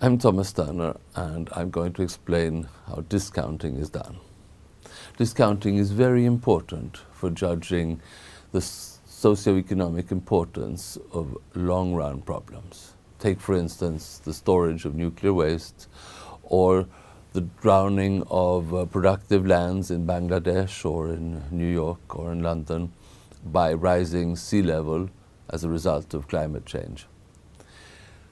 I'm Thomas Sterner, and I'm going to explain how discounting is done. Discounting is very important for judging the socioeconomic importance of long-run problems. Take, for instance, the storage of nuclear waste or the drowning of productive lands in Bangladesh or in New York or in London by rising sea level as a result of climate change.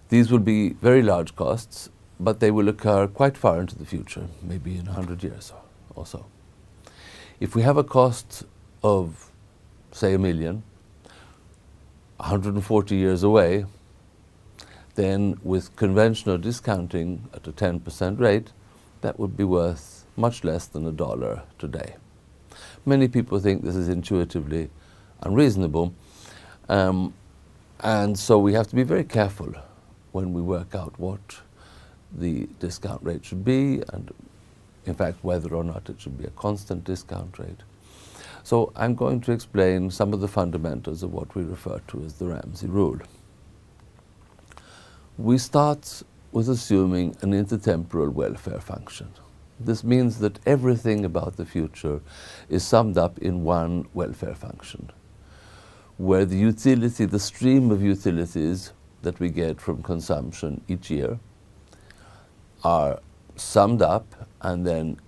These will be very large costs, but they will occur quite far into the future, maybe in 100 years or so. If we have a cost of, say, $1 million, 140 years away, then with conventional discounting at a 10% rate, that would be worth much less than $1 today. Many people think this is intuitively unreasonable, and so we have to be very careful when we work out what the discount rate should be, and in fact whether or not it should be a constant discount rate. So I'm going to explain some of the fundamentals of what we refer to as the Ramsey rule. We start with assuming an intertemporal welfare function. This means that everything about the future is summed up in one welfare function, where the utility, the stream of utilities that we get from consumption each year are summed up and then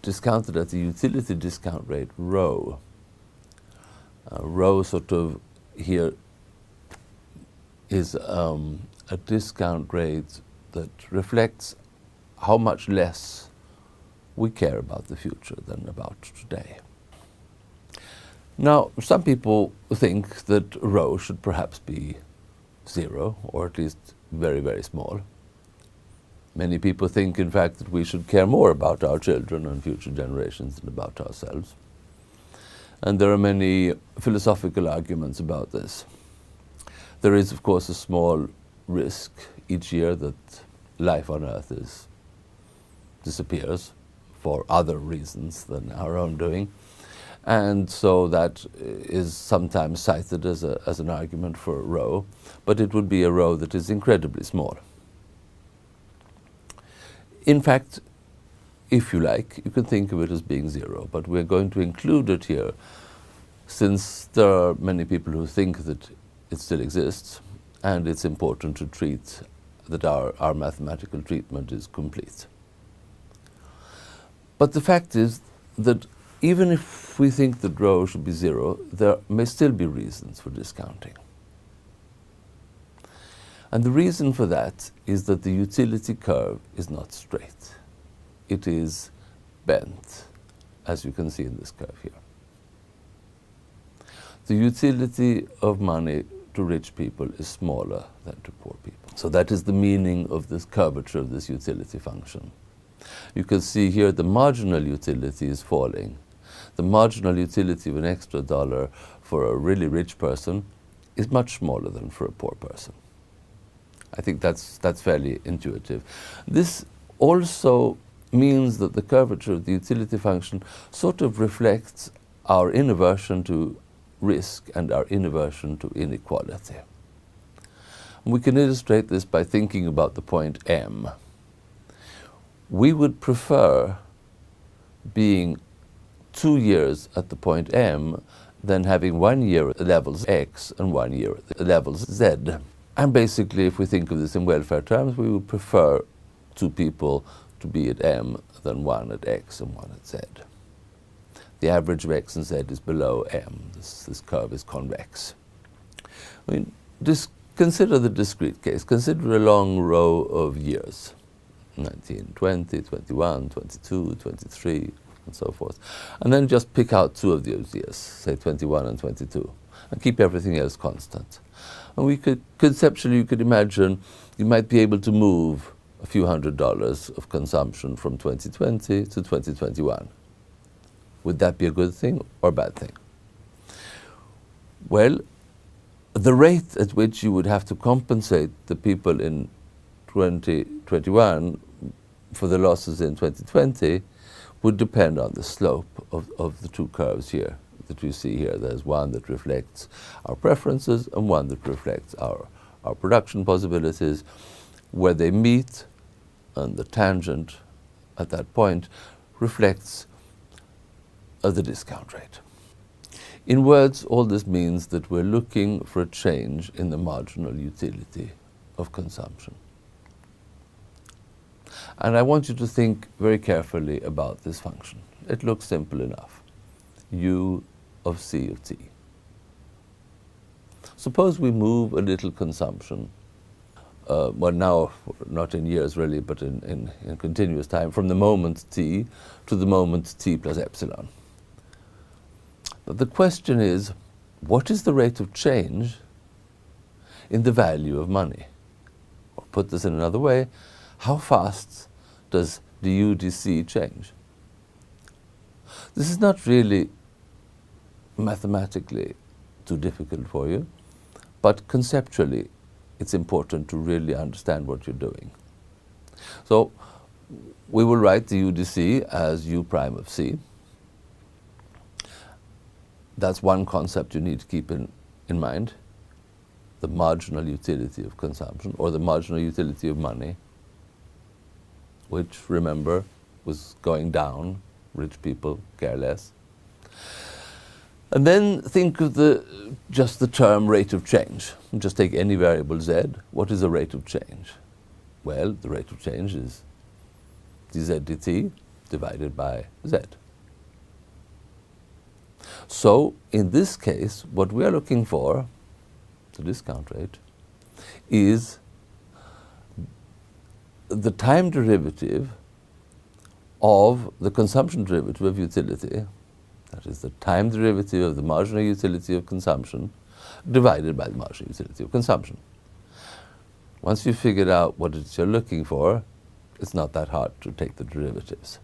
discounted at the utility discount rate rho. Rho sort of here is a discount rate that reflects how much less we care about the future than about today. Now, some people think that rho should perhaps be 0, or at least very, very small. Many people think, in fact, that we should care more about our children and future generations than about ourselves. And there are many philosophical arguments about this. There is, of course, a small risk each year that life on Earth disappears for other reasons than our own doing. And so that is sometimes cited as an argument for a rho, but it would be a rho that is incredibly small. In fact, if you like, you can think of it as being 0, but we're going to include it here since there are many people who think that it still exists, and it's important to treat that our mathematical treatment is complete. But the fact is that even if we think that rho should be 0, there may still be reasons for discounting. And the reason for that is that the utility curve is not straight. It is bent, as you can see in this curve here. The utility of money to rich people is smaller than to poor people. So that is the meaning of this curvature of this utility function. You can see here the marginal utility is falling. The marginal utility of an extra $1 for a really rich person is much smaller than for a poor person. I think that's fairly intuitive. This also means that the curvature of the utility function sort of reflects our inaversion to risk and our inaversion to inequality. And we can illustrate this by thinking about the point M. We would prefer being 2 years at the point M than having 1 year at the levels X and 1 year at the levels Z. And basically, if we think of this in welfare terms, we would prefer 2 people to be at M than 1 at X and 1 at Z. The average of X and Z is below M. This curve is convex. I mean, consider the discrete case. Consider a long row of years. 19, 20, 21, 22, 23, and so forth. And then just pick out 2 of those years, say 21 and 22, and keep everything else constant. And we could, conceptually, you could imagine you might be able to move a few $100s of consumption from 2020 to 2021. Would that be a good thing or a bad thing? Well, the rate at which you would have to compensate the people in 2021 for the losses in 2020 would depend on the slope of the 2 curves here that you see here. There's one that reflects our preferences and one that reflects our production possibilities. Where they meet, and the tangent at that point reflects the discount rate. In words, all this means that we're looking for a change in the marginal utility of consumption. And I want you to think very carefully about this function. It looks simple enough. U of C of T. Suppose we move a little consumption, well now, not in years really, but in continuous time, from the moment T to the moment T plus epsilon. But the question is, what is the rate of change in the value of money? Or put this in another way, how fast does du dc change? This is not really mathematically too difficult for you, but conceptually it's important to really understand what you're doing. So we will write the u dc as u prime of c. That's one concept you need to keep in mind, the marginal utility of consumption, or the marginal utility of money, which, remember, was going down. Rich people care less. And then think of just the term rate of change. Just take any variable z. What is the rate of change? Well, the rate of change is dz dt divided by z. So, in this case, what we are looking for, the discount rate, is the time derivative of the consumption derivative of utility, that is the time derivative of the marginal utility of consumption, divided by the marginal utility of consumption. Once you've figured out what it is you're looking for, it's not that hard to take the derivatives.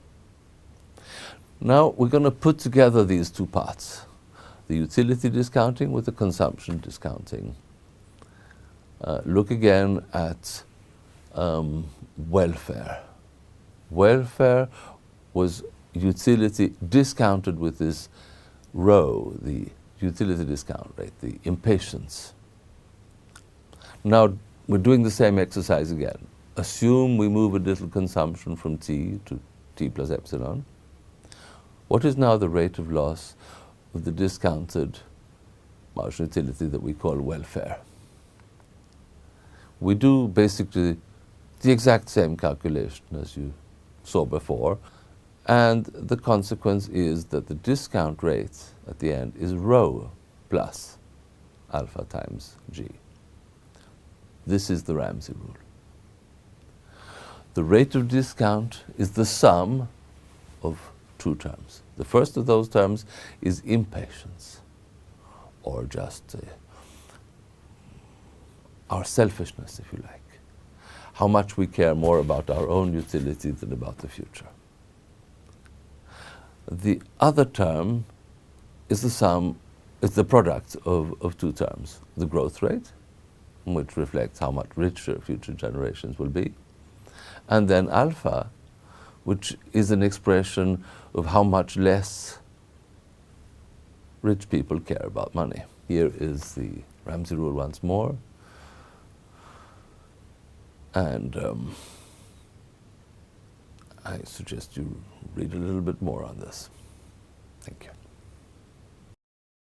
Now we're going to put together these two parts, the utility discounting with the consumption discounting. Look again at welfare. Welfare was utility discounted with this rho, the utility discount rate, the impatience. Now we're doing the same exercise again. Assume we move a little consumption from T to T plus epsilon. What is now the rate of loss of the discounted marginal utility that we call welfare? We do basically the exact same calculation as you saw before, and the consequence is that the discount rate at the end is rho plus alpha times g. This is the Ramsey rule. The rate of discount is the sum of two terms. The first of those terms is impatience, or just our selfishness, if you like. How much we care more about our own utility than about the future. The other term is the sum, it's the product of two terms. The growth rate, which reflects how much richer future generations will be, and then alpha, which is an expression of how much less rich people care about money. Here is the Ramsey rule once more. And I suggest you read a little bit more on this. Thank you.